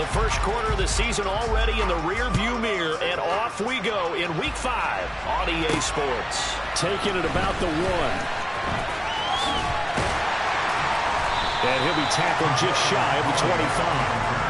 The first quarter of the season already in the rear-view mirror, and off we go in Week 5 on EA Sports. Taking it about the 1. And he'll be tackled just shy of the 25.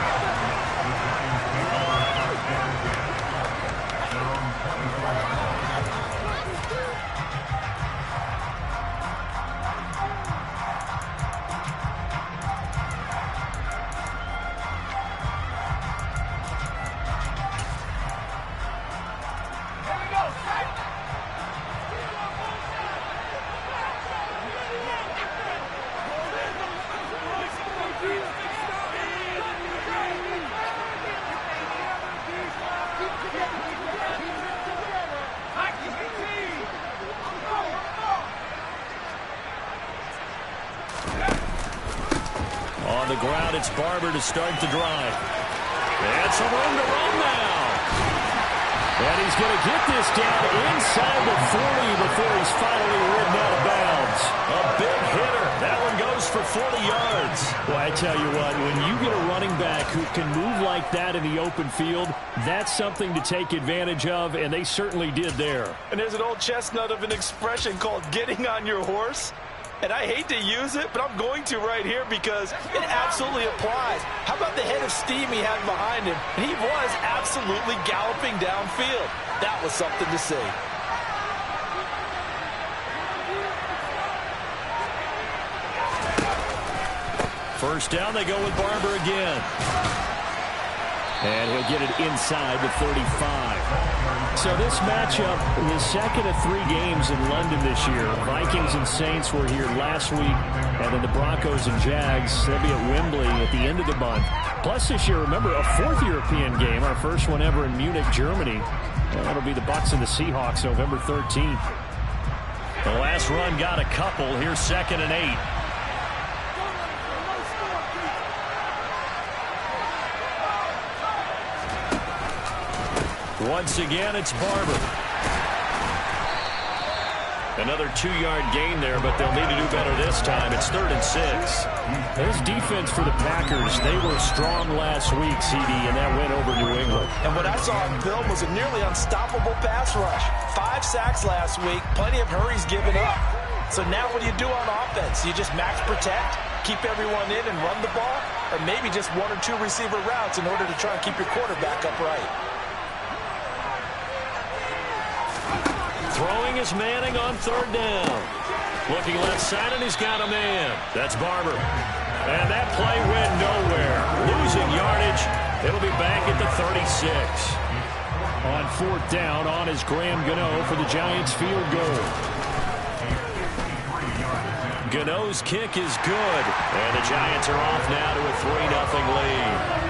On the ground, it's Barber to start the drive. And some room to run now. And he's going to get this down inside the 40 before he's finally ridden out of bounds. A big hitter. That one goes for 40 yards. Well, I tell you what, when you get a running back who can move like that in the open field, that's something to take advantage of, and they certainly did there. And there's an old chestnut of an expression called getting on your horse. And I hate to use it, but I'm going to right here because it absolutely applies. How about the head of steam he had behind him? And he was absolutely galloping downfield. That was something to see. First down, they go with Barber again. And he'll get it inside the 35. So this matchup, the second of 3 games in London this year. Vikings and Saints were here last week, and then the Broncos and Jags, they'll be at Wembley at the end of the month. Plus this year, remember, a 4th European game, our first one ever in Munich, Germany. And that'll be the Bucs and the Seahawks November 13th. The last run got a couple. Here's 2nd and 8. Once again, it's Barber. Another 2-yard gain there, but they'll need to do better this time. It's 3rd and 6. There's defense for the Packers. They were strong last week, CD, and that went over New England. And what I saw on film was a nearly unstoppable pass rush. 5 sacks last week, plenty of hurries given up. So now what do you do on offense? You just max protect, keep everyone in and run the ball, or maybe just 1 or 2 receiver routes in order to try and keep your quarterback upright. Throwing is Manning on 3rd down. Looking left side, and he's got a man. That's Barber. And that play went nowhere. Losing yardage. It'll be back at the 36. On 4th down, on is Graham Gano for the Giants field goal. Gano's kick is good. And the Giants are off now to a 3-0 lead.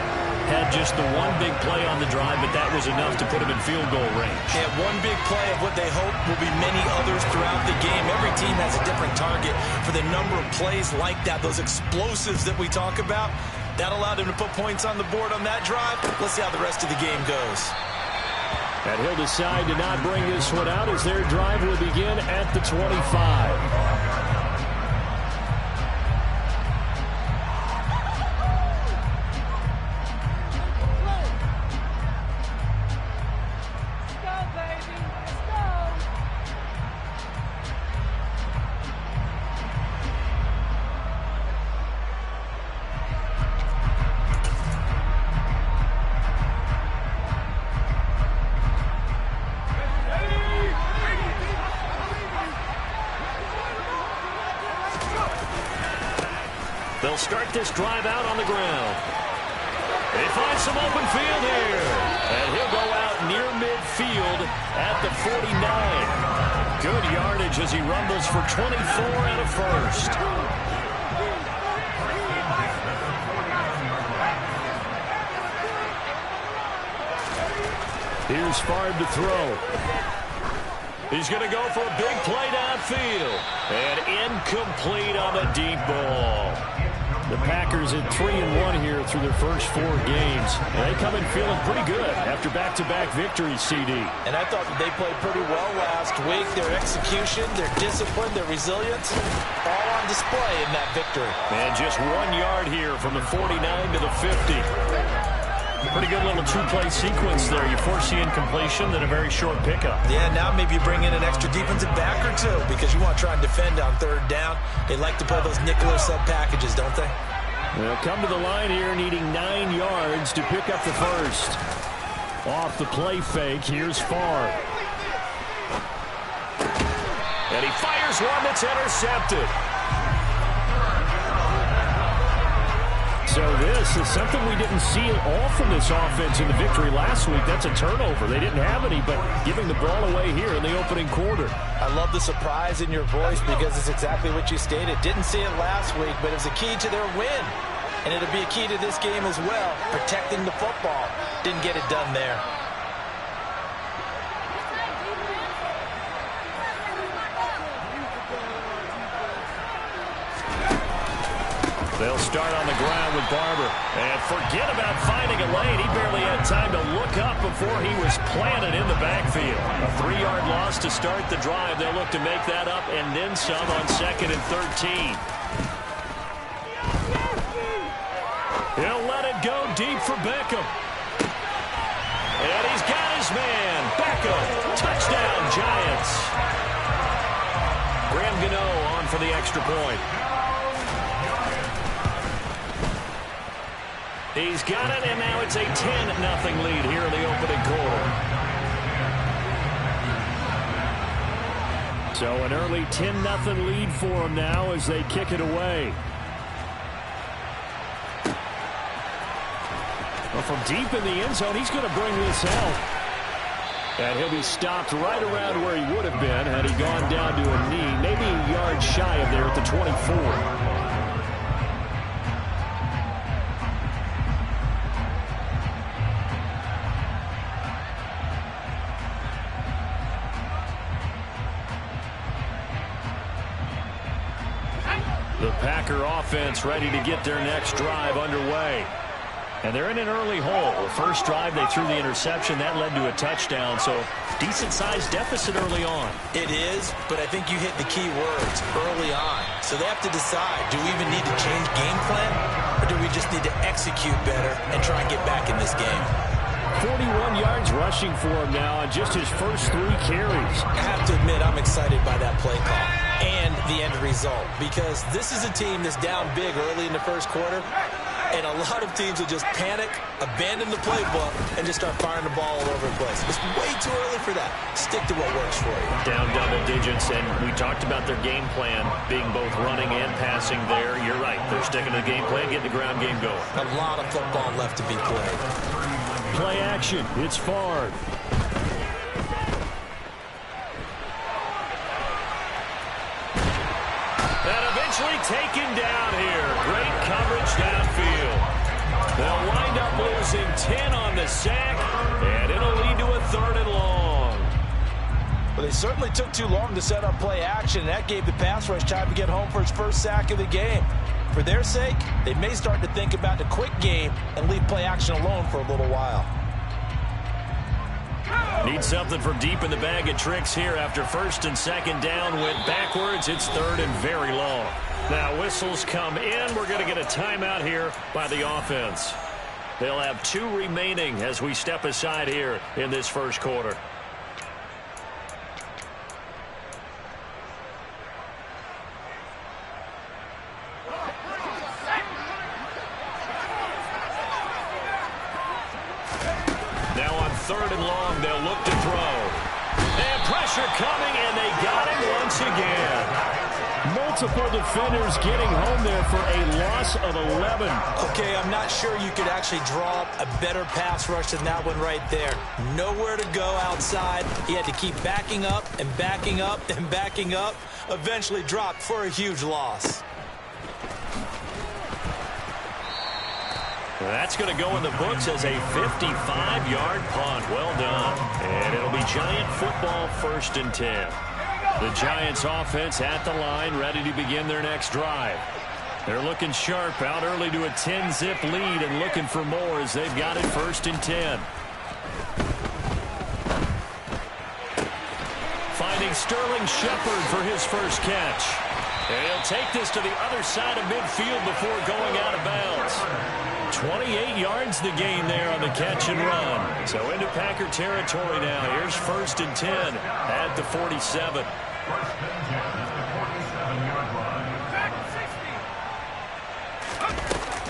Had just the one big play on the drive, but that was enough to put him in field goal range. And one big play of what they hope will be many others throughout the game. Every team has a different target for the number of plays like that, those explosives that we talk about. That allowed him to put points on the board on that drive. Let's see how the rest of the game goes. And he'll decide to not bring this one out as their drive will begin at the 25. They'll start this drive out on the ground. They find some open field here. And he'll go out near midfield at the 49. Good yardage as he rumbles for 24 and a first. Here's Favre to throw. He's going to go for a big play downfield. And incomplete on the deep ball. The Packers at 3-1 here through their first 4 games. And they come in feeling pretty good after back-to-back victories, CD. And I thought that they played pretty well last week. Their execution, their discipline, their resilience, all on display in that victory. And just 1 yard here from the 49 to the 50. Pretty good little two-play sequence there. You force the incompletion, then a very short pickup. Yeah, now maybe you bring in an extra defensive back or two because you want to try and defend on third down. They like to play those nickel or sub packages, don't they? They'll come to the line here needing 9 yards to pick up the first. Off the play fake, here's Favre. And he fires one that's intercepted. So this is something we didn't see at all from this offense in the victory last week. That's a turnover. They didn't have any, but giving the ball away here in the opening quarter. I love the surprise in your voice because it's exactly what you stated. Didn't see it last week, but it was a key to their win. And it'll be a key to this game as well, protecting the football. Didn't get it done there. They'll start on the ground with Barber. And forget about finding a lane. He barely had time to look up before he was planted in the backfield. A 3-yard loss to start the drive. They'll look to make that up and then some on 2nd and 13. He'll let it go deep for Beckham. And he's got his man. Beckham. Touchdown, Giants. Graham Gano on for the extra point. He's got it, and now it's a 10-0 lead here in the opening quarter. So an early 10-0 lead for them now as they kick it away. Well, from deep in the end zone, he's going to bring this out. And he'll be stopped right around where he would have been had he gone down to a knee, maybe a yard shy of there at the 24. The Packer offense ready to get their next drive underway. And they're in an early hole. The first drive, they threw the interception. That led to a touchdown, so decent-sized deficit early on. It is, but I think you hit the key words, early on. So they have to decide, do we even need to change game plan, or do we just need to execute better and try and get back in this game? 41 yards rushing for him now on just his first 3 carries. I have to admit, I'm excited by that play call and the end result because this is a team that's down big early in the first quarter, and a lot of teams will just panic, abandon the playbook, and just start firing the ball all over the place. It's way too early for that. Stick to what works for you. Down double digits, and we talked about their game plan being both running and passing there. You're right. They're sticking to the game plan, getting the ground game going. A lot of football left to be played. Play action. It's Favre. And eventually taken down here. Great coverage downfield. They'll wind up losing 10 on the sack, and it'll lead to a 3rd and long. Well, they certainly took too long to set up play action, and that gave the pass rush time to get home for his first sack of the game. For their sake, they may start to think about the quick game and leave play action alone for a little while. Need something from deep in the bag of tricks here after 1st and 2nd down. Went backwards. It's 3rd and very long. Now whistles come in. We're going to get a timeout here by the offense. They'll have 2 remaining as we step aside here in this first quarter. Now on 3rd and long, they'll look to throw. And pressure coming, and they got him once again. Multiple defenders getting home there for a loss of 11. Okay, I'm not sure you could actually draw up a better pass rush than that one right there. Nowhere to go outside. He had to keep backing up and backing up and backing up. Eventually dropped for a huge loss. That's going to go in the books as a 55-yard punt. Well done. And it'll be Giant football 1st and 10. The Giants offense at the line, ready to begin their next drive. They're looking sharp, out early to a 10-zip lead and looking for more as they've got it 1st and 10. Finding Sterling Shepard for his first catch. And he'll take this to the other side of midfield before going out of bounds. 28 yards the gain there on the catch and run. So into Packer territory now. Here's 1st and 10 at the 47.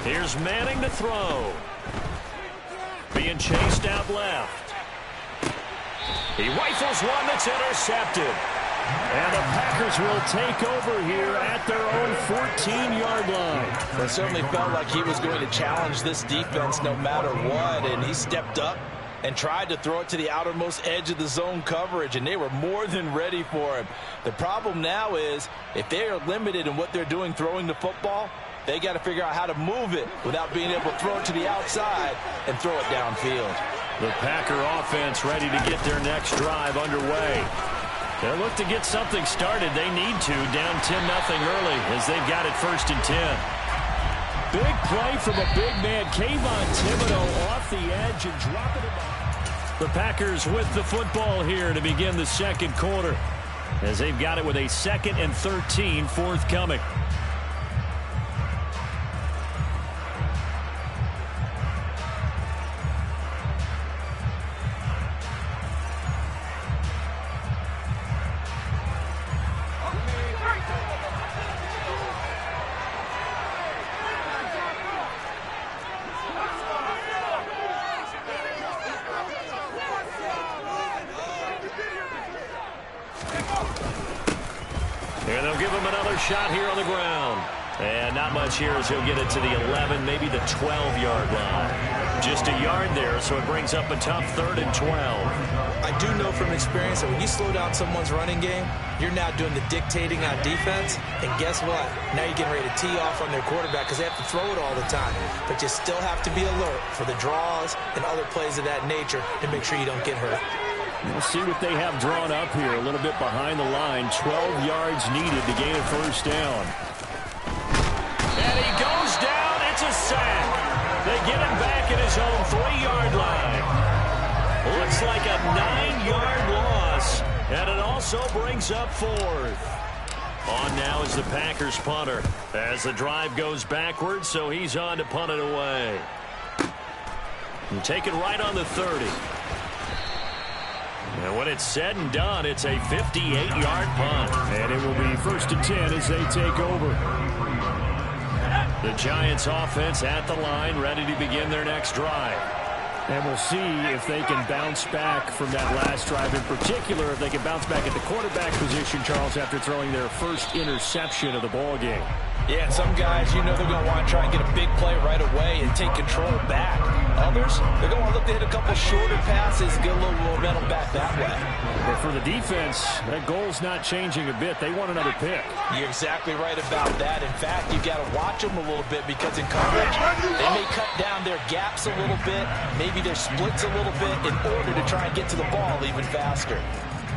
Here's Manning to throw. Being chased out left. He rifles one that's intercepted. And the Packers will take over here at their own 14-yard line. It certainly felt like he was going to challenge this defense no matter what, and he stepped up and tried to throw it to the outermost edge of the zone coverage, and they were more than ready for him. The problem now is if they are limited in what they're doing throwing the football, they got to figure out how to move it without being able to throw it to the outside and throw it downfield. The Packer offense ready to get their next drive underway. They'll look to get something started. They need to, down 10-0 early as they've got it 1st and 10. Big play from a big man. Kayvon Thibodeau off the edge and dropping it. The Packers with the football here to begin the second quarter as they've got it with a 2nd and 13 forthcoming. And they'll give him another shot here on the ground. And not much here as he'll get it to the 11, maybe the 12-yard line. Just a yard there, so it brings up a tough 3rd and 12. I do know from experience that when you slow down someone's running game, you're now doing the dictating on defense. And guess what? Now you're getting ready to tee off on their quarterback because they have to throw it all the time. But you still have to be alert for the draws and other plays of that nature to make sure you don't get hurt. We'll see what they have drawn up here. A little bit behind the line. 12 yards needed to gain a 1st down. And he goes down. It's a sack. They get him back at his own 3-yard line. Looks like a 9-yard loss. And it also brings up 4th. On now is the Packers punter. As the drive goes backwards, so he's on to punt it away. And take it right on the 30. And when it's said and done, it's a 58-yard punt. And it will be 1st and 10 as they take over. The Giants offense at the line, ready to begin their next drive. And we'll see if they can bounce back from that last drive. In particular, if they can bounce back at the quarterback position, Charles, after throwing their first interception of the ball game. Yeah, some guys, you know they're going to want to try and get a big play right away and take control back. Others, they're going to look to hit a couple shorter passes, get a little momentum back that way. But for the defense, that goal's not changing a bit. They want another pick. You're exactly right about that. In fact, you've got to watch them a little bit because in coverage, they may cut down their gaps a little bit, maybe their splits a little bit in order to try and get to the ball even faster.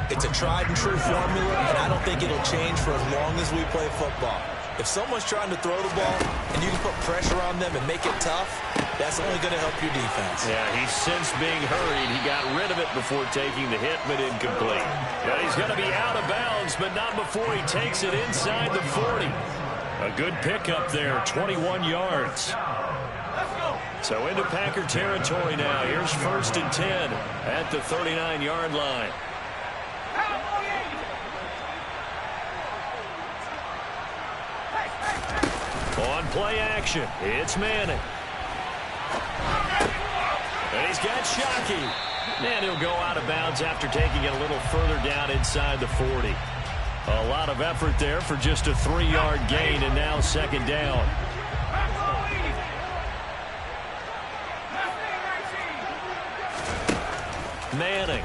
It's a tried and true formula, and I don't think it'll change for as long as we play football. If someone's trying to throw the ball and you can put pressure on them and make it tough, that's only going to help your defense. Yeah, he's since being hurried. He got rid of it before taking the hit, but incomplete. And he's going to be out of bounds, but not before he takes it inside the 40. A good pickup there, 21 yards. So into Packer territory now. Here's 1st and 10 at the 39-yard line. On play action, it's Manning. And he's got Shockey. And he'll go out of bounds after taking it a little further down inside the 40. A lot of effort there for just a 3-yard gain, and now 2nd down. Manning.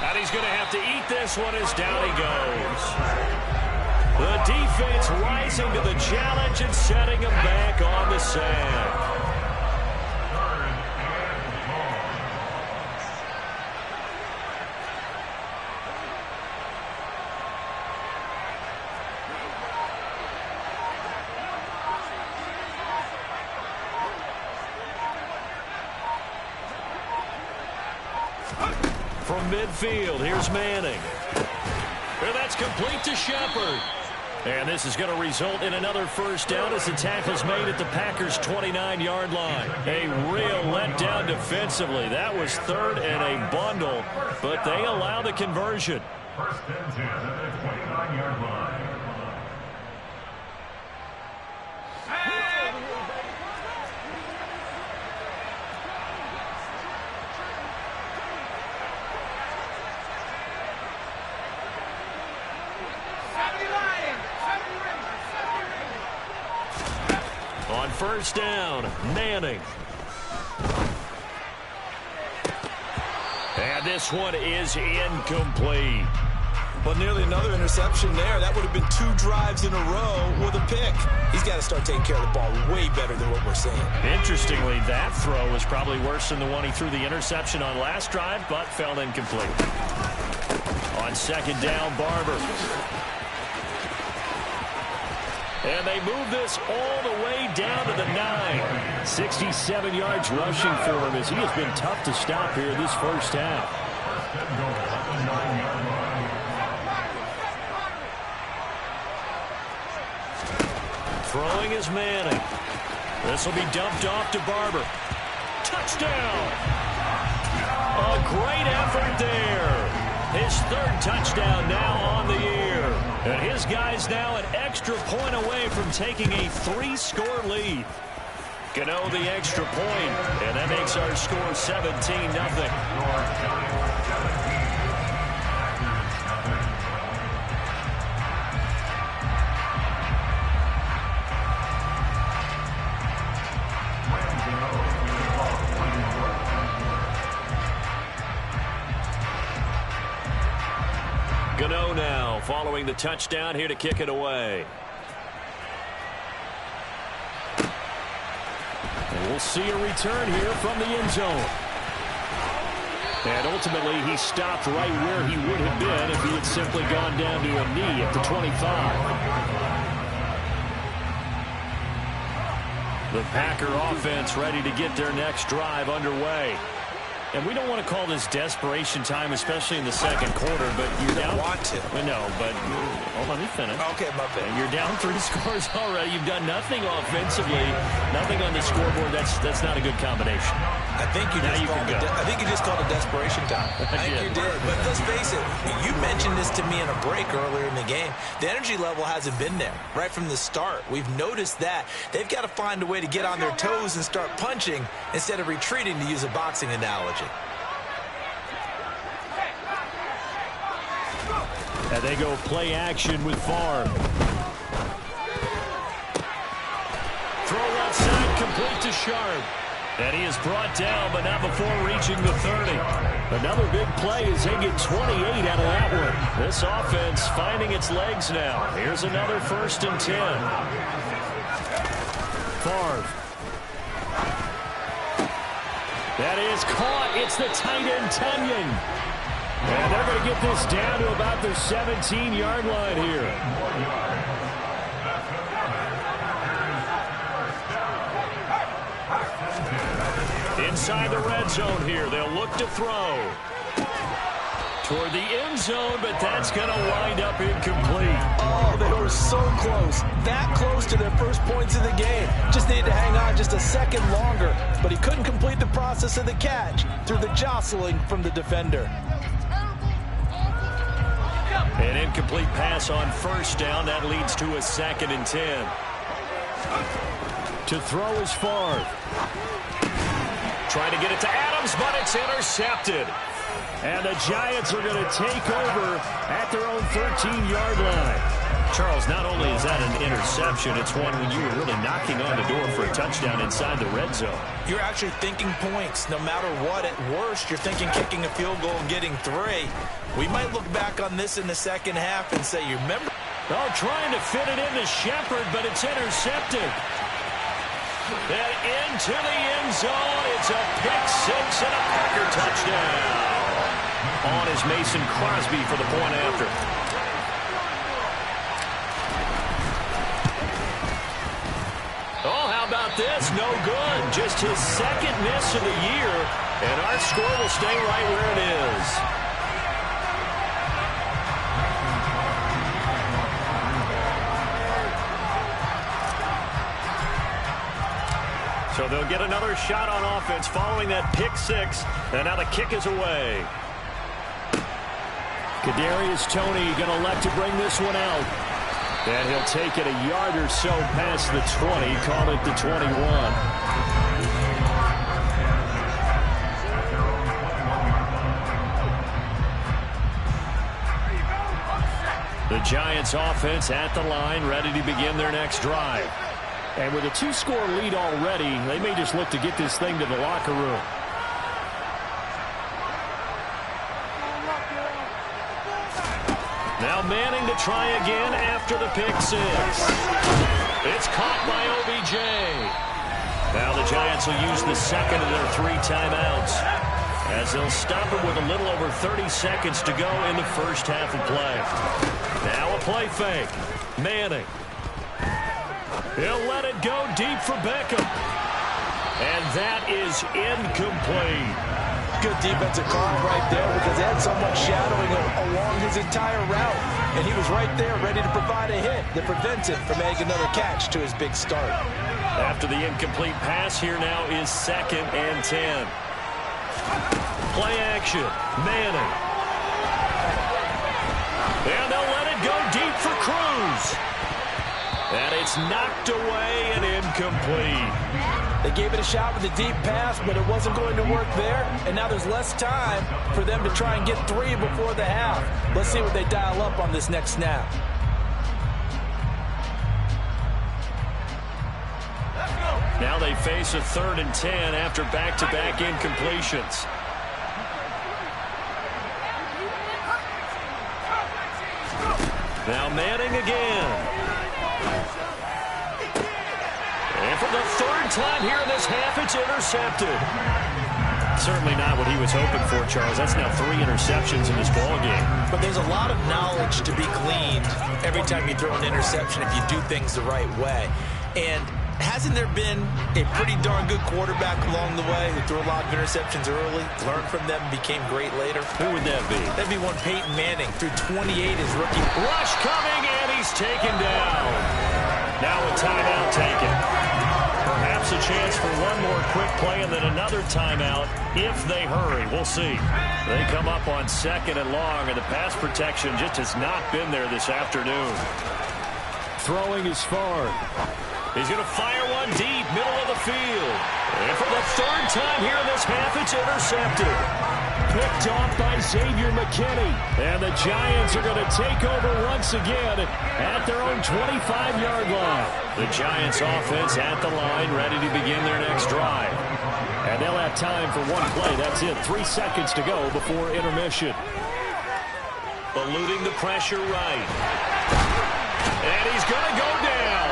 And he's going to have to eat this one as down he goes. The defense rising to the challenge and setting him back on the sack. From midfield, here's Manning. And that's complete to Shepard. And this is going to result in another first down as the tackle's made at the Packers' 29-yard line. A real letdown defensively. That was third and a bundle, but they allow the conversion. First and 10 at the 29-yard line. On first down, Manning. And this one is incomplete. Well, nearly another interception there. That would have been 2 drives in a row with a pick. He's got to start taking care of the ball way better than what we're seeing. Interestingly, that throw was probably worse than the one he threw the interception on last drive, but fell incomplete. On second down, Barber. And they move this all the way down to the 9. 67 yards rushing for him as he has been tough to stop here this first half. Throwing is Manning. This will be dumped off to Barber. Touchdown! A great effort there. His third touchdown now on the year. And his guy's now an extra point away from taking a 3-score lead. Gano the extra point, and that makes our score 17-0. Gano now following the touchdown here to kick it away. And we'll see a return here from the end zone. And ultimately he stopped right where he would have been if he had simply gone down to a knee at the 25. The Packer offense ready to get their next drive underway. And we don't want to call this desperation time, especially in the second quarter, but you're down. Want to. No, but hold on, let me finish. Okay, my bad. You're down 3 scores already. You've done nothing offensively, nothing on the scoreboard. That's not a good combination. I think you just called it desperation time. I think you did. But let's face it, you mentioned this to me in a break earlier in the game. The energy level hasn't been there right from the start. We've noticed that. They've got to find a way to get on their toes and start punching instead of retreating, to use a boxing analogy. And they go play action with Favre. Throw left side, complete to Sharp. And he is brought down, but not before reaching the 30. Another big play as they get 28 out of that one. This offense finding its legs now. Here's another 1st and 10. Favre. That is caught. It's the tight end, Tunyon. And they're going to get this down to about their 17-yard line here. Inside the red zone here. They'll look to throw. Toward the end zone, but that's going to wind up incomplete. Oh, they were so close. That close to their first points of the game. Just needed to hang on just a second longer. But he couldn't complete the process of the catch through the jostling from the defender. An incomplete pass on first down. That leads to a 2nd and 10. To throw is Favre. Trying to get it to Adams, but it's intercepted. And the Giants are going to take over at their own 13-yard line. Charles, not only is that an interception, it's one when you were really knocking on the door for a touchdown inside the red zone. You're actually thinking points. No matter what, at worst, you're thinking kicking a field goal and getting 3. We might look back on this in the second half and say, you remember? Oh, trying to fit it into Shepard, but it's intercepted. And into the end zone. It's a pick-6 and a Packer touchdown. On is Mason Crosby for the point after. Oh, how about this? No good. Just his 2nd miss of the year, and our score will stay right where it is. So they'll get another shot on offense following that pick six. And now the kick is away. Kadarius Toney going to elect to bring this one out. And he'll take it a yard or so past the 20. Call it the 21. The Giants offense at the line, ready to begin their next drive. And with a 2-score lead already, they may just look to get this thing to the locker room. Now Manning to try again after the pick six. It's caught by OBJ. Now the Giants will use the second of their 3 timeouts, as they'll stop it with a little over 30 seconds to go in the first half of play. Now a play fake. Manning. He'll let it go deep for Beckham. And that is incomplete. Good defensive call right there, because they had someone shadowing him along his entire route. And he was right there ready to provide a hit that prevents him from making another catch to his big start. After the incomplete pass, here now is 2nd and 10. Play action. Manning. And they'll let it go deep for Cruz. And it's knocked away and incomplete. They gave it a shot with a deep pass, but it wasn't going to work there. And now there's less time for them to try and get 3 before the half. Let's see what they dial up on this next snap. Now they face a 3rd and 10 after back-to-back incompletions. Now Manning again. And for the 3rd time here in this half, it's intercepted. Certainly not what he was hoping for, Charles. That's now 3 interceptions in this ballgame. But there's a lot of knowledge to be gleaned every time you throw an interception if you do things the right way. And hasn't there been a pretty darn good quarterback along the way who threw a lot of interceptions early, learned from them, became great later? Who would that be? That'd be one Peyton Manning, threw 28 his rookie. Rush coming, and he's taken down. Now a timeout taken. Perhaps a chance for one more quick play and then another timeout if they hurry. We'll see. They come up on 2nd and long, and the pass protection just has not been there this afternoon. Throwing is far. He's going to fire one deep, middle of the field. And for the 3rd time here in this half, it's intercepted. Picked off by Xavier McKinney. And the Giants are going to take over once again at their own 25-yard line. The Giants offense at the line, ready to begin their next drive. And they'll have time for one play. That's it. 3 seconds to go before intermission. Eluding the pressure right. And he's going to go down.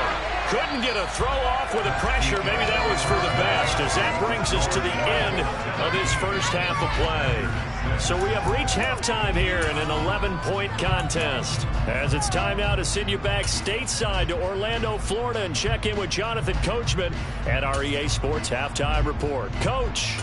Couldn't get a throw off with the pressure. Maybe that was for the best, as that brings us to the end of this first half of play. So we have reached halftime here in an 11-point contest. As it's time now to send you back stateside to Orlando, Florida, and check in with Jonathan Coachman at our EA Sports Halftime Report. Coach.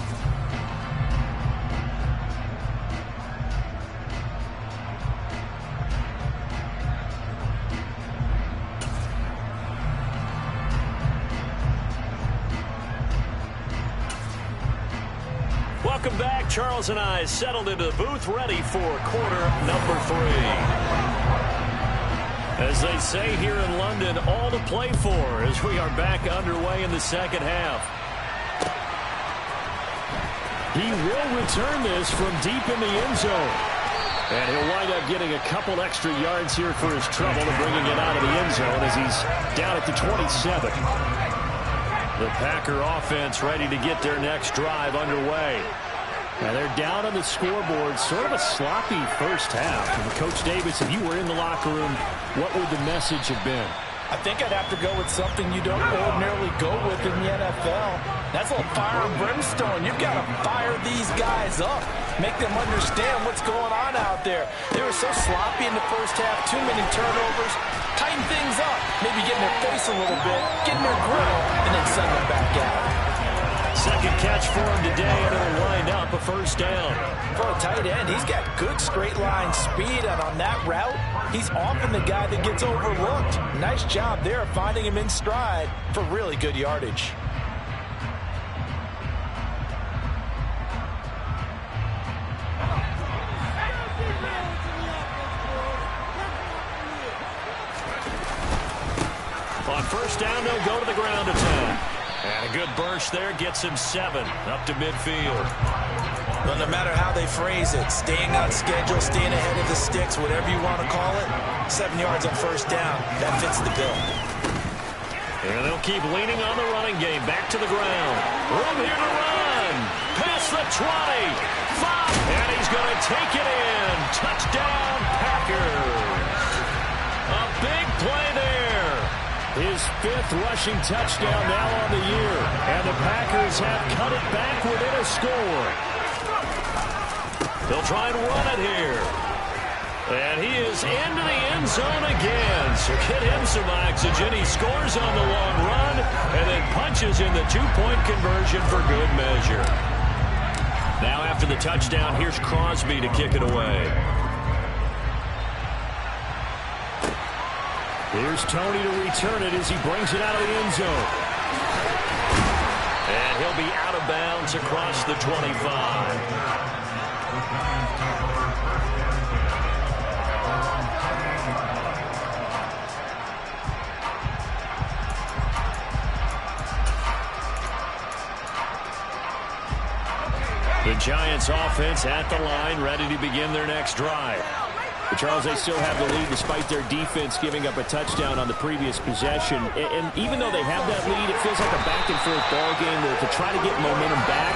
Welcome back. Charles and I settled into the booth, ready for quarter number 3. As they say here in London, all to play for as we are back underway in the second half. He will return this from deep in the end zone. And he'll wind up getting a couple extra yards here for his trouble and bringing it out of the end zone as he's down at the 27. The Packer offense ready to get their next drive underway. And they're down on the scoreboard. Sort of a sloppy first half. And Coach Davis, if you were in the locker room, what would the message have been? I think I'd have to go with something you don't ordinarily go with in the NFL. That's a little fire and brimstone. You've got to fire these guys up. Make them understand what's going on out there. They were so sloppy in the first half. Too many turnovers. Tighten things up. Maybe get in their face a little bit. Get in their grill. And then send them back out. Second catch for him today, and it'll wind up a first down. For a tight end, he's got good straight line speed, and on that route, he's often the guy that gets overlooked. Nice job there finding him in stride for really good yardage. On first down, they'll go to the ground attack. And a good burst there gets him 7 up to midfield. Well, no matter how they phrase it, staying on schedule, staying ahead of the sticks, whatever you want to call it, 7 yards on first down, that fits the bill. And they'll keep leaning on the running game. Back to the ground. Room here to run. Past the 20. 5. And he's going to take it in. Touchdown, Packers. A big play there. His 5th rushing touchdown now on the year. And the Packers have cut it back within a score. They'll try and run it here. And he is into the end zone again. So get him some oxygen. He scores on the long run and then punches in the 2-point conversion for good measure. Now after the touchdown, here's Crosby to kick it away. Here's Tony to return it as he brings it out of the end zone. And he'll be out of bounds across the 25. The Giants offense at the line, ready to begin their next drive. But Charles, they still have the lead despite their defense giving up a touchdown on the previous possession. And even though they have that lead, it feels like a back-and-forth ball game where to try to get momentum back,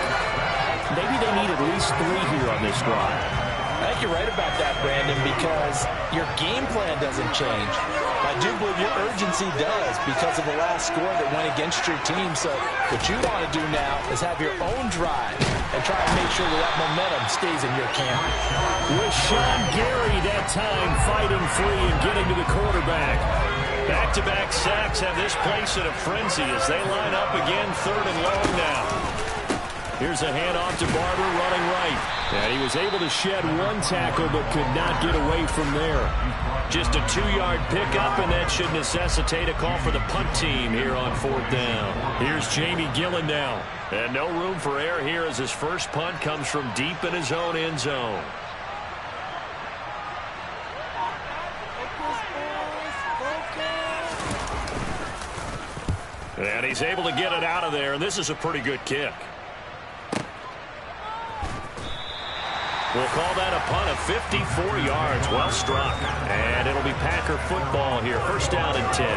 maybe they need at least 3 here on this drive. I think you're right about that, Brandon, because your game plan doesn't change. I do believe your urgency does because of the last score that went against your team. So what you want to do now is have your own drive and try and make sure that momentum stays in your camp. With Sean Gary that time fighting free and getting to the quarterback. Back-to-back sacks have this place in a frenzy as they line up again 3rd and long now. Here's a handoff to Barber running right. And he was able to shed 1 tackle but could not get away from there. Just a 2-yard pickup, and that should necessitate a call for the punt team here on 4th down. Here's Jamie Gillen now. And no room for error here as his first punt comes from deep in his own end zone. And he's able to get it out of there, and this is a pretty good kick. We'll call that a punt of 54 yards. Well struck. And it'll be Packer football here. First down and 10.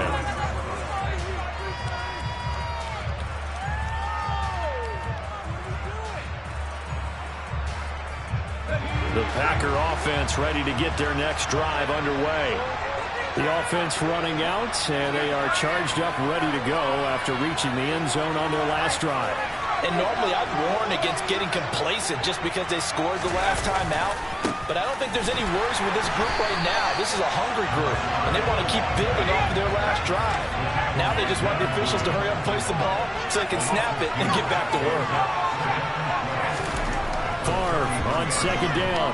The Packer offense ready to get their next drive underway. The offense running out, and they are charged up, ready to go after reaching the end zone on their last drive. And normally I'd warn against getting complacent just because they scored the last time out. But I don't think there's any worries with this group right now. This is a hungry group, and they want to keep building off of their last drive. Now they just want the officials to hurry up and place the ball so they can snap it and get back to work. Favre on 2nd down.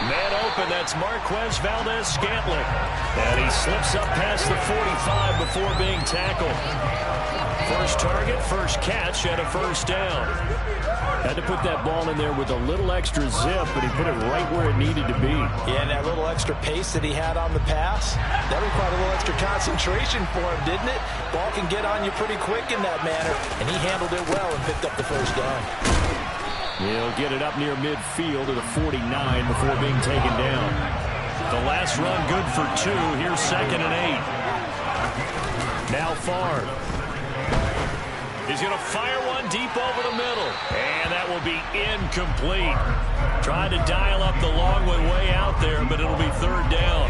Man open, that's Marquez Valdez-Scantling. And he slips up past the 45 before being tackled. First target, first catch, and a first down. Had to put that ball in there with a little extra zip, but he put it right where it needed to be. Yeah, and that little extra pace that he had on the pass, that required a little extra concentration for him, didn't it? Ball can get on you pretty quick in that manner, and he handled it well and picked up the first down. He'll get it up near midfield to the 49 before being taken down. The last run good for 2. Here's 2nd and 8. Now Favre. He's going to fire one deep over the middle. And that will be incomplete. Tried to dial up the long one way out there, but it'll be 3rd down.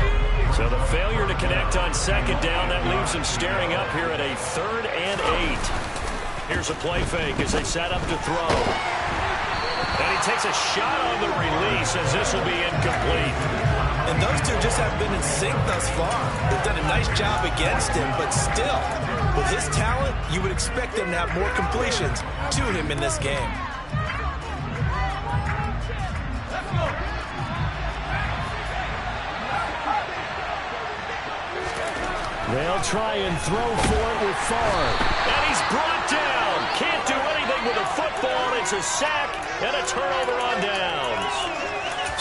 So the failure to connect on 2nd down, that leaves him staring up here at a 3rd and 8. Here's a play fake as they set up to throw. And he takes a shot on the release as this will be incomplete. And those two just have been in sync thus far. They've done a nice job against him, but still, with his talent, you would expect them to have more completions to him in this game. They'll try and throw for it with Favre. And he's brought down. Can't do anything with a football. It's a sack and a turnover on downs.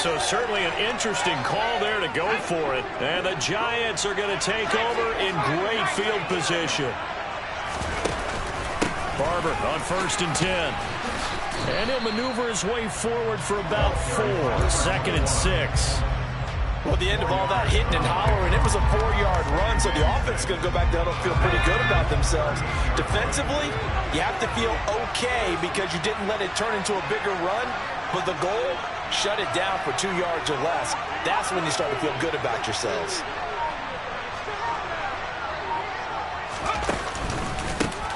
So certainly an interesting call there to go for it. And the Giants are going to take over in great field position. Barber on 1st and 10. And he'll maneuver his way forward for about 4. 2nd and 6. Well, at the end of all that hitting and hollering, it was a 4-yard run, so the offense is going to go back down and feel pretty good about themselves. Defensively, you have to feel okay because you didn't let it turn into a bigger run, but the goal, shut it down for 2 yards or less. That's when you start to feel good about yourselves.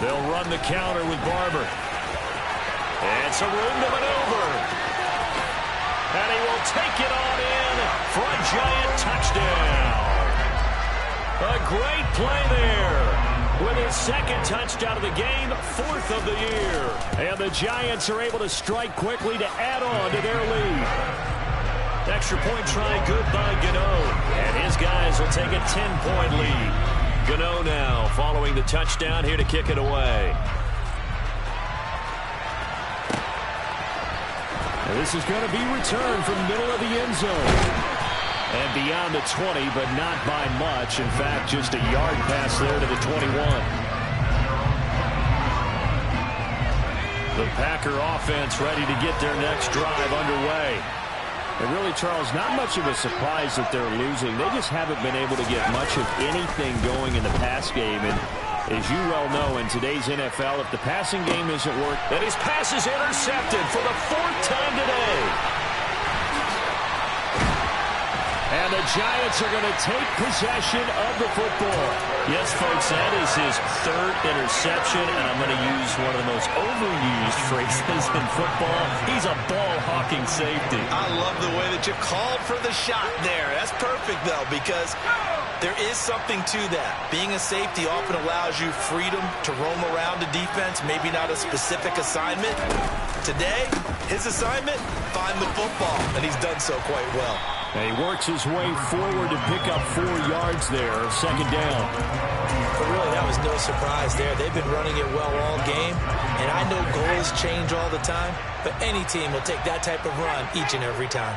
They'll run the counter with Barber. And some room to maneuver. And he will take it on in for a Giant touchdown. A great play there. With his 2nd touchdown of the game, 4th of the year. And the Giants are able to strike quickly to add on to their lead. Extra point try good by Gano. And his guys will take a 10-point lead. Gano now following the touchdown here to kick it away. And this is going to be returned from the middle of the end zone. And beyond the 20, but not by much. In fact, just a yard pass there to the 21. The Packer offense ready to get their next drive underway. And really, Charles, not much of a surprise that they're losing. They just haven't been able to get much of anything going in the pass game. And as you well know, in today's NFL, if the passing game isn't working, then his pass is intercepted for the 4th time today. And the Giants are going to take possession of the football. Yes, folks, that is his 3rd interception, and I'm going to use one of the most overused phrases in football. He's a ball-hawking safety. I love the way that you called for the shot there. That's perfect, though, because there is something to that. Being a safety often allows you freedom to roam around the defense, maybe not a specific assignment. Today, his assignment, find the football, and he's done so quite well. And he works his way forward to pick up 4 yards there, 2nd down. But really, that was no surprise there. They've been running it well all game, and I know goals change all the time, but any team will take that type of run each and every time.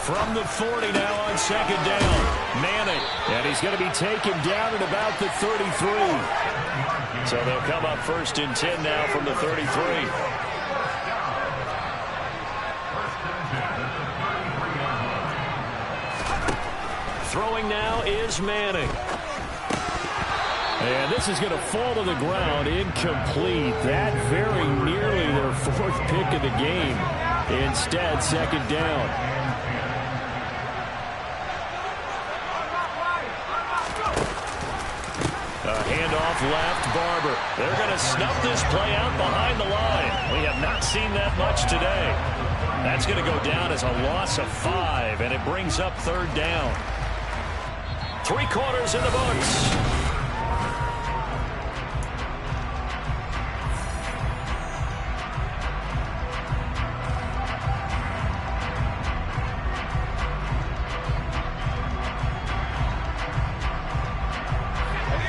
From the 40 now on 2nd down. Manning. And he's going to be taken down at about the 33. So they'll come up 1st and 10 now from the 33. Throwing now is Manning. And this is going to fall to the ground. Incomplete. That very nearly their 4th pick of the game. Instead, 2nd down. Handoff left, Barber. They're going to snuff this play out behind the line. We have not seen that much today. That's going to go down as a loss of 5, and it brings up 3rd down. 3 quarters in the books.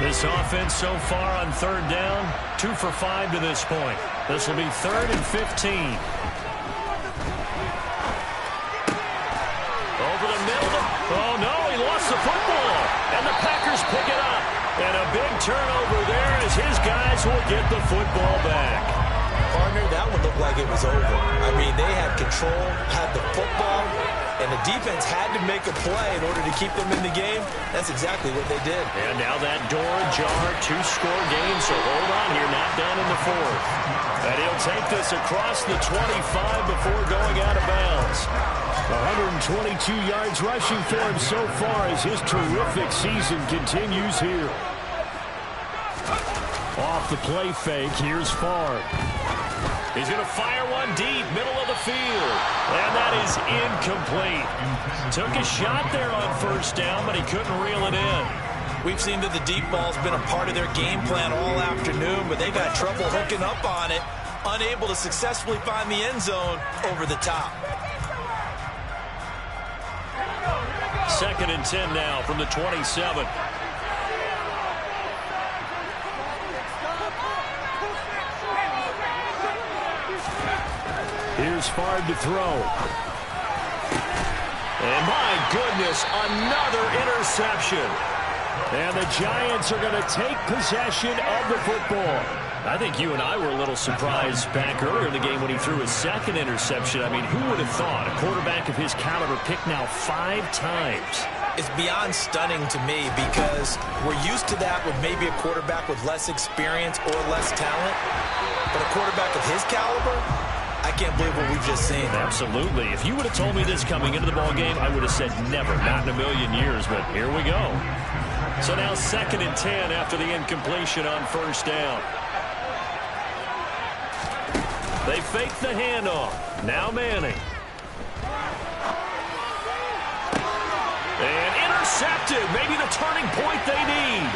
This offense so far on 3rd down, 2 for 5 to this point. This will be 3rd and 15. Over the middle. Oh, no, he lost the football. And the Packers pick it up. And a big turnover there as his guys will get the football back. Partner, that one looked like it was over. I mean, they had control, had the football, and the defense had to make a play in order to keep them in the game. That's exactly what they did. And now that door ajar, 2-score game, so hold on here, not down in the 4th. And he'll take this across the 25 before going out of bounds. 122 yards rushing for him so far as his terrific season continues here. Off the play fake, here's Favre. He's going to fire one deep, middle of the field. And that is incomplete. Took a shot there on 1st down, but he couldn't reel it in. We've seen that the deep ball's been a part of their game plan all afternoon, but they've had trouble hooking up on it, unable to successfully find the end zone over the top. 2nd and 10 now from the 27. Here's Favre to throw. And my goodness, another interception. And the Giants are going to take possession of the football. I think you and I were a little surprised back earlier in the game when he threw his second interception. I mean, who would have thought a quarterback of his caliber picked now 5 times? It's beyond stunning to me because we're used to that with maybe a quarterback with less experience or less talent. But a quarterback of his caliber, I can't believe what we've just seen. Absolutely. If you would have told me this coming into the ball game, I would have said never, not in a million years. But here we go. So now 2nd and 10 after the incompletion on 1st down. They fake the handoff. Now Manning. And intercepted. Maybe the turning point they need.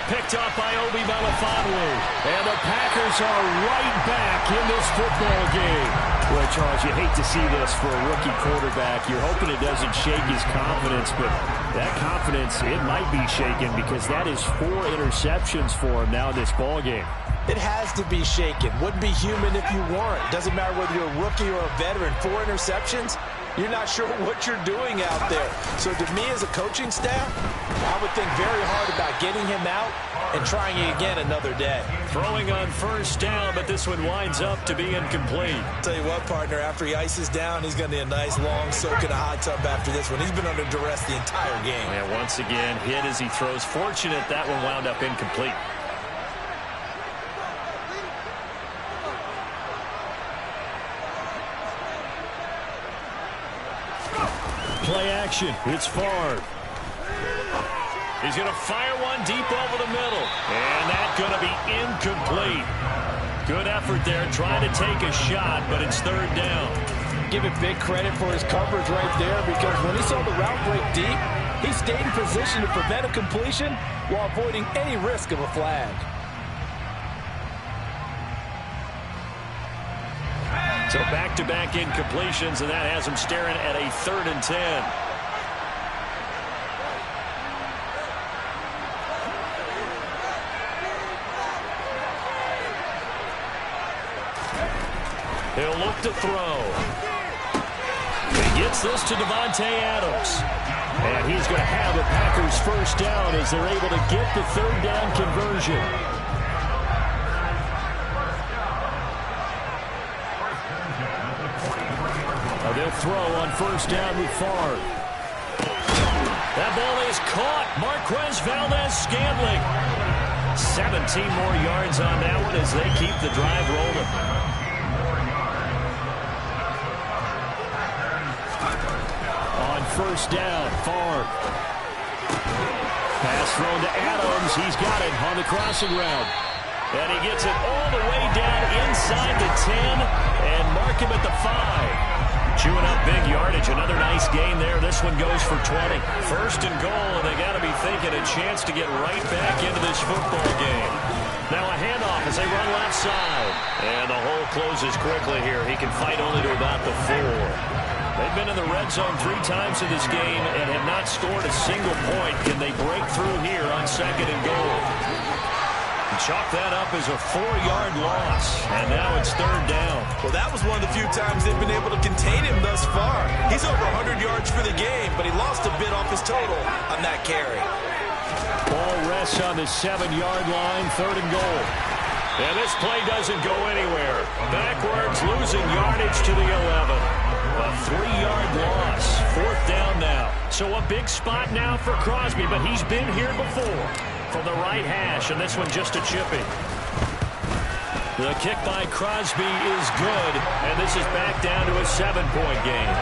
Picked up by Obi Melifonwu. And the Packers are right back in this football game. Well, Charles, you hate to see this for a rookie quarterback. You're hoping it doesn't shake his confidence, but that confidence, it might be shaken because that is 4 interceptions for him now in this ball game. It has to be shaken. Wouldn't be human if you weren't. Doesn't matter whether you're a rookie or a veteran. 4 interceptions, you're not sure what you're doing out there. So to me as a coaching staff, I would think very hard about getting him out and trying it again another day. Throwing on 1st down, but this one winds up to be incomplete. Tell you what, partner, after he ices down, he's going to need a nice long soak in a hot tub after this one. He's been under duress the entire game. And once again, hit as he throws. Fortunate that one wound up incomplete. Play action. It's Favre. He's going to fire one deep over the middle. And that's going to be incomplete. Good effort there trying to take a shot, but it's 3rd down. Give it big credit for his coverage right there because when he saw the route break deep, he stayed in position to prevent a completion while avoiding any risk of a flag. So back-to-back incompletions, and that has him staring at a 3rd and 10. He'll look to throw. He gets this to Devontae Adams. And he's going to have the Packers 1st down as they're able to get the 3rd down conversion. They'll throw on 1st down with Favre. That ball is caught. Marquez Valdez-Scantling. 17 more yards on that one as they keep the drive rolling. On 1st down, Favre. Pass thrown to Adams. He's got it on the crossing route. And he gets it all the way down inside the 10 and mark him at the 5. Chewing up big yardage. Another nice gain there. This one goes for 20. 1st and goal, and they got to be thinking a chance to get right back into this football game. Now a handoff as they run left side. And the hole closes quickly here. He can fight only to about the 4. They've been in the red zone 3 times in this game and have not scored a single point. Can they break through here on 2nd and goal? Chalk that up as a 4-yard loss, and now it's 3rd down. Well, that was one of the few times they've been able to contain him thus far. He's over 100 yards for the game, but he lost a bit off his total on that carry. Ball rests on the 7-yard line, 3rd and goal. And this play doesn't go anywhere. Backwards, losing yardage to the 11. A 3-yard loss, 4th down now. So a big spot now for Crosby, but he's been here before. From the right hash, and this one just a chippy. The kick by Crosby is good, and this is back down to a 7-point game.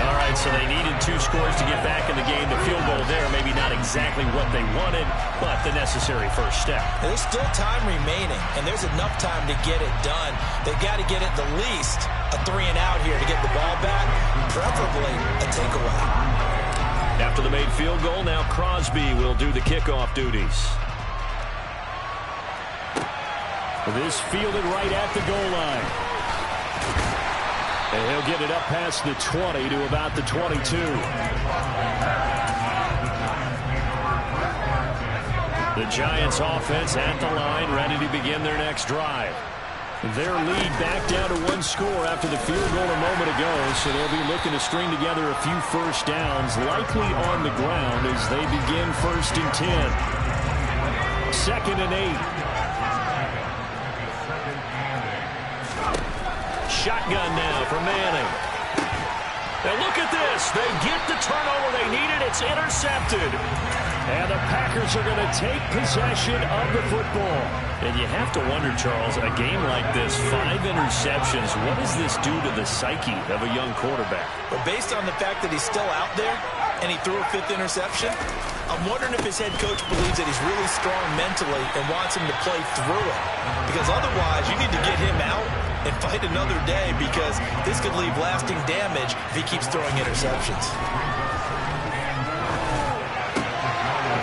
All right, so they needed 2 scores to get back in the game. The field goal there, maybe not exactly what they wanted, but the necessary first step. There's still time remaining, and there's enough time to get it done. They've got to get at the least a 3-and-out here to get the ball back, preferably a takeaway. After the made field goal, now Crosby will do the kickoff duties. This fielded right at the goal line. And he'll get it up past the 20 to about the 22. The Giants offense at the line, ready to begin their next drive. Their lead back down to one score after the field goal a moment ago, so they'll be looking to string together a few first downs, likely on the ground as they begin 1st and 10. 2nd and 8. Shotgun now for Manning. And look at this. They get the turnover they needed. It's intercepted. And the Packers are going to take possession of the football. And you have to wonder, Charles, a game like this, 5 interceptions, what does this do to the psyche of a young quarterback? But based on the fact that he's still out there and he threw a 5th interception, I'm wondering if his head coach believes that he's really strong mentally and wants him to play through it. Because otherwise, you need to get him out and fight another day, because this could leave lasting damage if he keeps throwing interceptions.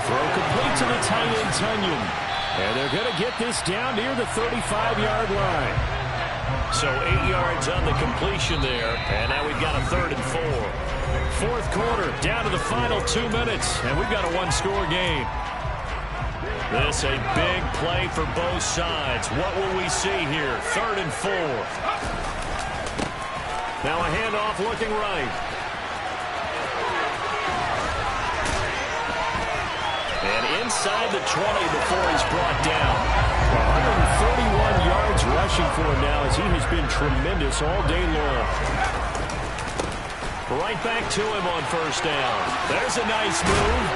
Throw complete to the tight end, Tunyon. And they're going to get this down near the 35-yard line. So 8 yards on the completion there. And now we've got a 3rd and 4. 4th quarter, down to the final 2 minutes. And we've got a one-score game. This a big play for both sides. What will we see here? 3rd and 4. Now a handoff looking right. And inside the 20 before he's brought down. 131 yards rushing for him now as he has been tremendous all day long. Right back to him on 1st down. There's a nice move.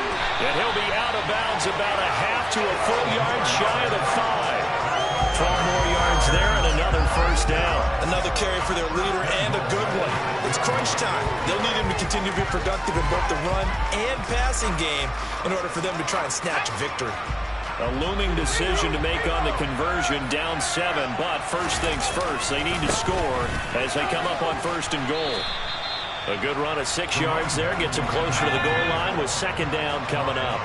And he'll be out of bounds about a half to a full yard shy of the 5. 12 more yards there and another 1st down. Another carry for their leader and a good one. It's crunch time. They'll need him to continue to be productive in both the run and passing game in order for them to try and snatch a victory. A looming decision to make on the conversion, down 7, but first things first, they need to score as they come up on 1st and goal. A good run of 6 yards there gets him closer to the goal line with 2nd down coming up.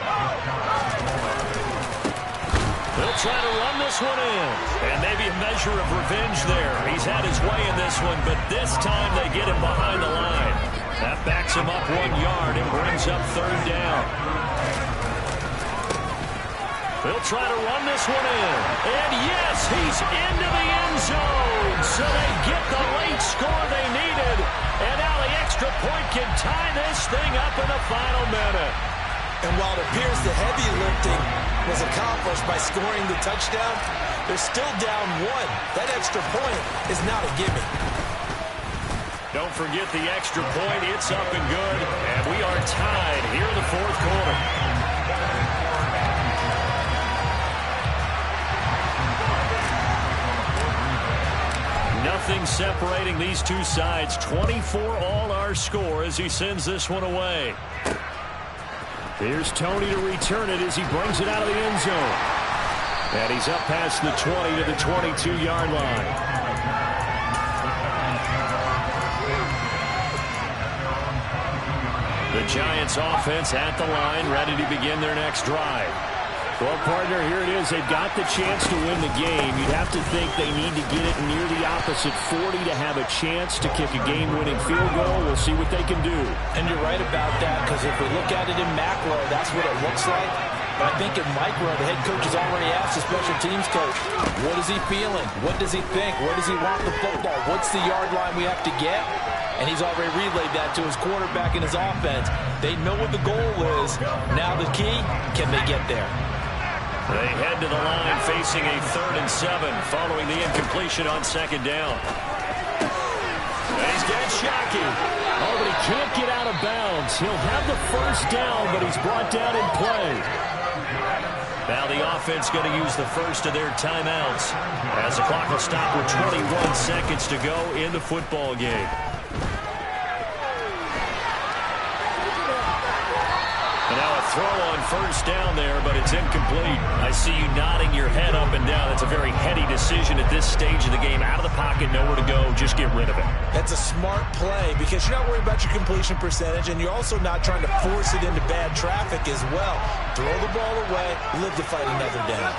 They'll try to run this one in. And maybe a measure of revenge there. He's had his way in this one, but this time they get him behind the line. That backs him up 1 yard and brings up 3rd down. They'll try to run this one in. And yes, he's into the end zone. So they get the late score they needed. And now the extra point can tie this thing up in the final minute. And while it appears the heavy lifting was accomplished by scoring the touchdown, they're still down 1. That extra point is not a gimme. Don't forget the extra point. It's up and good. And we are tied here in the 4th quarter. Nothing separating these two sides. 24 all our score as he sends this one away. Here's Tony to return it as he brings it out of the end zone. And he's up past the 20 to the 22-yard line. The Giants offense at the line, ready to begin their next drive. Well, partner, here it is. They've got the chance to win the game. You'd have to think they need to get it near the opposite 40 to have a chance to kick a game-winning field goal. We'll see what they can do. And you're right about that, because if we look at it in macro, that's what it looks like. But I think in micro, the head coach has already asked the special teams coach, what is he feeling? What does he think? Where does he want the football? What's the yard line we have to get? And he's already relayed that to his quarterback and his offense. They know what the goal is. Now the key, can they get there? They head to the line facing a 3rd and 7 following the incompletion on 2nd down. And he's got Shockey. Oh, but he can't get out of bounds. He'll have the 1st down, but he's brought down in play. Now the offense going to use the first of their timeouts as the clock will stop with 21 seconds to go in the football game. And now a throw on 1st down there, but it's incomplete. I see you nodding your head up and down. It's a very heady decision at this stage of the game. Out of the pocket, nowhere to go. Just get rid of it. That's a smart play because you're not worried about your completion percentage, and you're also not trying to force it into bad traffic as well. Throw the ball away, live to fight another down.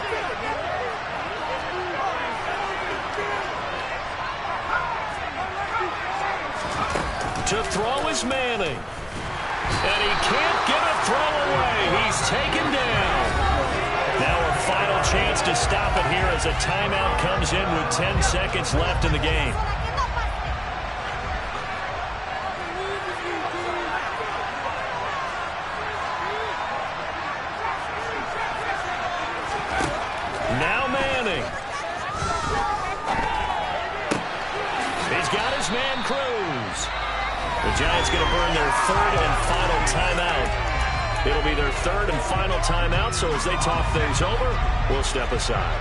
To throw is Manning. And he can't get a throw away. He's taken down. Now a final chance to stop it here as a timeout comes in with 10 seconds left in the game. Now Manning. He's got his man Cruz. The Giants going to burn their third and final timeout. It'll be their third and final timeout, so as they talk things over, we'll step aside.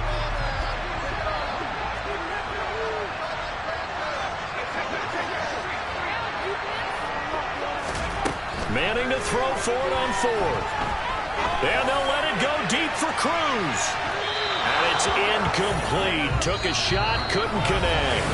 Manning to throw for it on fourth. And they'll let it go deep for Cruz. And it's incomplete. Took a shot, couldn't connect.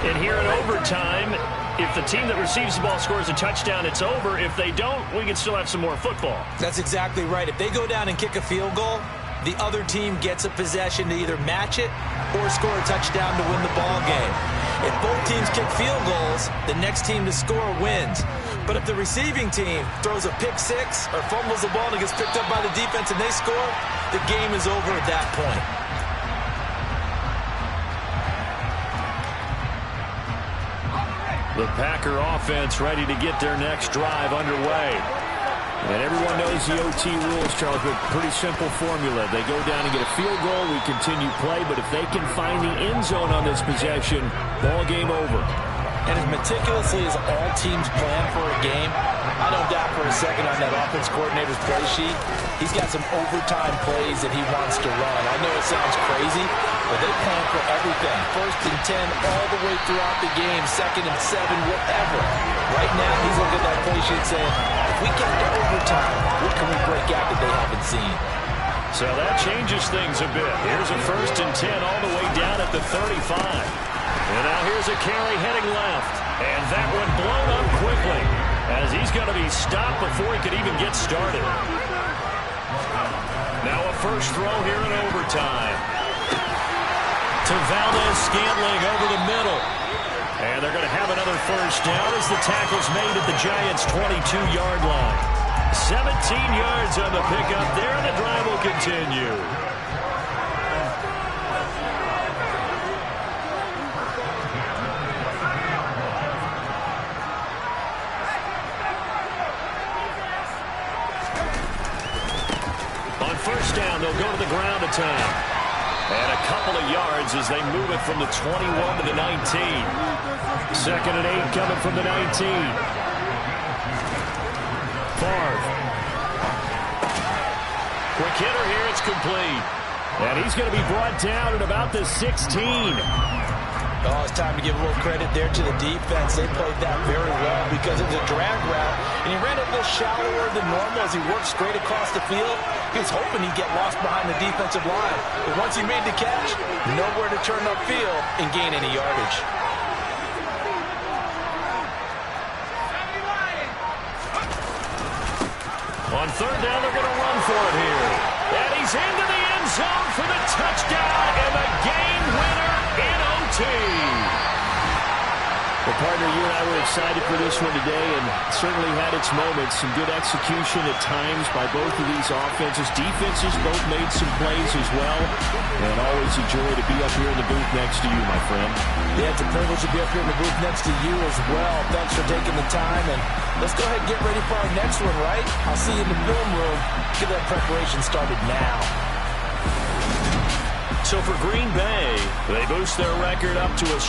And here in overtime, if the team that receives the ball scores a touchdown, it's over. If they don't, we can still have some more football. That's exactly right. If they go down and kick a field goal, the other team gets a possession to either match it or score a touchdown to win the ball game. If both teams kick field goals, the next team to score wins. But if the receiving team throws a pick six or fumbles the ball and it gets picked up by the defense and they score, the game is over at that point. The Packer offense ready to get their next drive underway. And everyone knows the OT rules, Charles, but pretty simple formula. They go down and get a field goal, we continue play, but if they can find the end zone on this possession, ball game over. And as meticulously as all teams plan for a game, I don't doubt for a second on that offense coordinator's play sheet, he's got some overtime plays that he wants to run. I know it sounds crazy, but they plan for everything. 1st and 10 all the way throughout the game, 2nd and 7, whatever. Right now, he's looking at that play sheet saying, if we get to overtime, what can we break out that they haven't seen? So that changes things a bit. Here's a 1st and 10 all the way down at the 35. And now here's a carry heading left. And that one blown up quickly as he's going to be stopped before he could even get started. Now a first throw here in overtime. To Valdez-Scantling over the middle. And they're going to have another first down as the tackle's made at the Giants' 22-yard line. 17 yards on the pickup there, and the drive will continue. On first down, they'll go to the ground attack. And a couple of yards as they move it from the 21 to the 19. 2nd and 8 coming from the 19. Favre. Quick hitter here, it's complete. And he's going to be brought down at about the 16. Oh, it's time to give a little credit there to the defense. They played that very well because it was a drag route, and he ran a little shallower than normal as he worked straight across the field. He was hoping he'd get lost behind the defensive line. But once he made the catch, nowhere to turn upfield and gain any yardage. On third down, they're going to run for it here. And he's into the end zone for the touchdown and the game winner in OT. Well, partner, you and I were excited for this one today, and certainly had its moments. Some good execution at times by both of these offenses. Defenses both made some plays as well. And always a joy to be up here in the booth next to you, my friend. Yeah, it's a privilege to be up here in the booth next to you as well. Thanks for taking the time, and let's go ahead and get ready for our next one, right? I'll see you in the film room. Get that preparation started now. So for Green Bay, they boost their record up to a